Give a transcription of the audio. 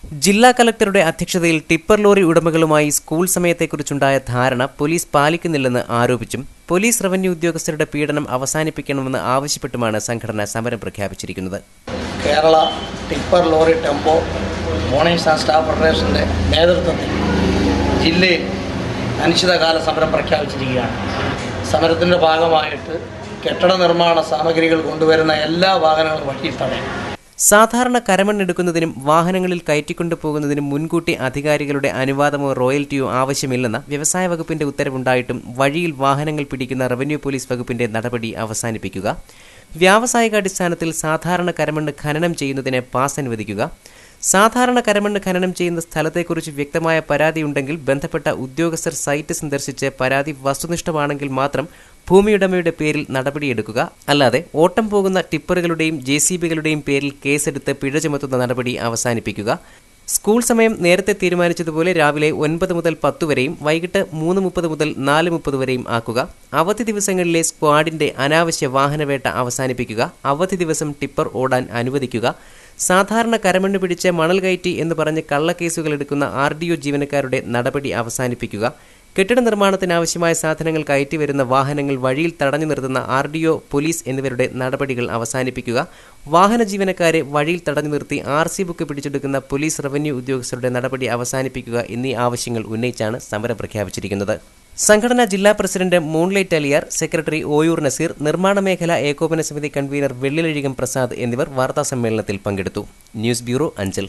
ജില്ലാ കളക്ടറുടെ അധ്യക്ഷതയിൽ ടിപ്പർ ലോറി ഉടമകളുമായി സ്കൂൾ സമയത്തെക്കുറിച്ചുണ്ടായ ധാരണ പോലീസ് പാലിക്കുന്നില്ലെന്ന് ആരോപിച്ചും പോലീസ് റവന്യൂ ഉദ്യോഗസ്ഥരുടെ പീഡനം അവസാനിപ്പിക്കണമെന്ന് ആവശ്യപ്പെട്ടുമാണ് സംഘടന സമരം പ്രഖ്യാപിച്ചിരിക്കുന്നത്. Kerala tipper lorry tempo owners and staff ഫെഡറേഷൻ്റെ നേതൃത്വത്തിൽ ജില്ലയിൽ അനിശ്ചിതകാല സമരം പ്രഖ്യാപിച്ചിരിക്കുകയാണ്. സമരത്തിൻ്റെ ഭാഗമായിട്ട് കെട്ടിട നിർമ്മാണ സാമഗ്രികൾ കൊണ്ടുവരുന്ന എല്ലാ വാഹനങ്ങളും വഴിയിൽ തടയും. സാധാരണ കരമണ്ണെടുക്കുന്നതിനും വാഹനങ്ങളിൽ കയറ്റിക്കൊണ്ടുപോകുന്നതിനും മുൻകൂട്ടി അധികാരികളുടെ അനുവാദമോ റോയൽറ്റിയോ ആവശ്യമില്ലെന്ന വ്യവസായ വകുപ്പിന്റെ ഉത്തരവുണ്ടായിട്ടും വഴിയിൽ വാഹനങ്ങൾ പിടിക്കുന്ന റവന്യൂ പോലീസ് വകുപ്പിന്റെ നടപടി അവസാനിപ്പിക്കുക, വ്യാവസായികാടിസ്ഥാനത്തിൽ സാധാരണ കരമണ്ണ് ഖനനം ചെയ്യുന്നതിന് പാസ് അനുവദിക്കുക, സാധാരണ കരമണ്ണ് ഖനനം ചെയ്യുന്ന സ്ഥലത്തെക്കുറിച്ച് വ്യക്തമായ പരാതിയുണ്ടെങ്കിൽ ബന്ധപ്പെട്ട ഉദ്യോഗസ്ഥർ സൈറ്റ് സന്ദർശിച്ച് പരാതി വസ്തുനിഷ്ഠമാണെങ്കിൽ മാത്രം ഭൂമിയുടമയുടെ പേരിൽ നടപടിയെടുക്കുക, അല്ലാതെ ഓട്ടം പോകുന്ന ടിപ്പറുകളുടെയും JCBകളുടെയും പേരിൽ കേസെടുത്ത് പിഴ ചുമത്തുന്ന നടപടി അവസാനിപ്പിക്കുക, സ്കൂൾ സമയം നേരത്തെ തീരുമാനിച്ചതുപോലെ രാവിലെ 9 മുതൽ 10 വരെയും വൈകിട്ട് 3:30 മുതൽ 4:30 വരെയും ആക്കുക, അവധി ദിവസങ്ങളിലെ സ്ക്വാഡിന്റെ അനാവശ്യ വാഹനവേട്ട അവസാനിപ്പിക്കുക, അവധി ദിവസം ടിപ്പർ ഓടാൻ അനുവദിക്കുക, സാധാരണ കരമണ്ണ് പിടിച്ച് മണൽ കയറ്റി എന്ന് പറഞ്ഞ് കള്ളക്കേസുകൾ എടുക്കുന്ന RDO ജീവനക്കാരുടെ നടപടി അവസാനിപ്പിക്കുക, കെട്ടിട നിർമ്മാണത്തിനാവശ്യമായ സാധനങ്ങൾ കയറ്റി വരുന്ന വാഹനങ്ങൾ വഴിയിൽ തടഞ്ഞു നിർത്തുന്ന RDO, പോലീസ് എന്നിവരുടെ നടപടികൾ അവസാനിപ്പിക്കുക, വാഹന ജീവനക്കാരെ വഴിയിൽ തടഞ്ഞു നിർത്തി RC ബുക്ക് പിടിച്ചെടുക്കുന്ന പോലീസ് റവന്യൂ ഉദ്യോഗസ്ഥരുടെ നടപടി അവസാനിപ്പിക്കുക എന്നീ ആവശ്യങ്ങൾ ഉന്നയിച്ചാണ് സമരം പ്രഖ്യാപിച്ചിരിക്കുന്നത്. സംഘടനാ ജില്ലാ president moonlight Aliyar, secretary Oyoor Naseer, നിർമ്മാണ മേഖല ഏകോപന സമിതി കൺവീനർ വെള്ളിലഴികം പ്രസാദ് എന്നിവർ വാർത്താസമ്മേളനത്തിൽ പങ്കെടുത്തു. News bureau, Anchal.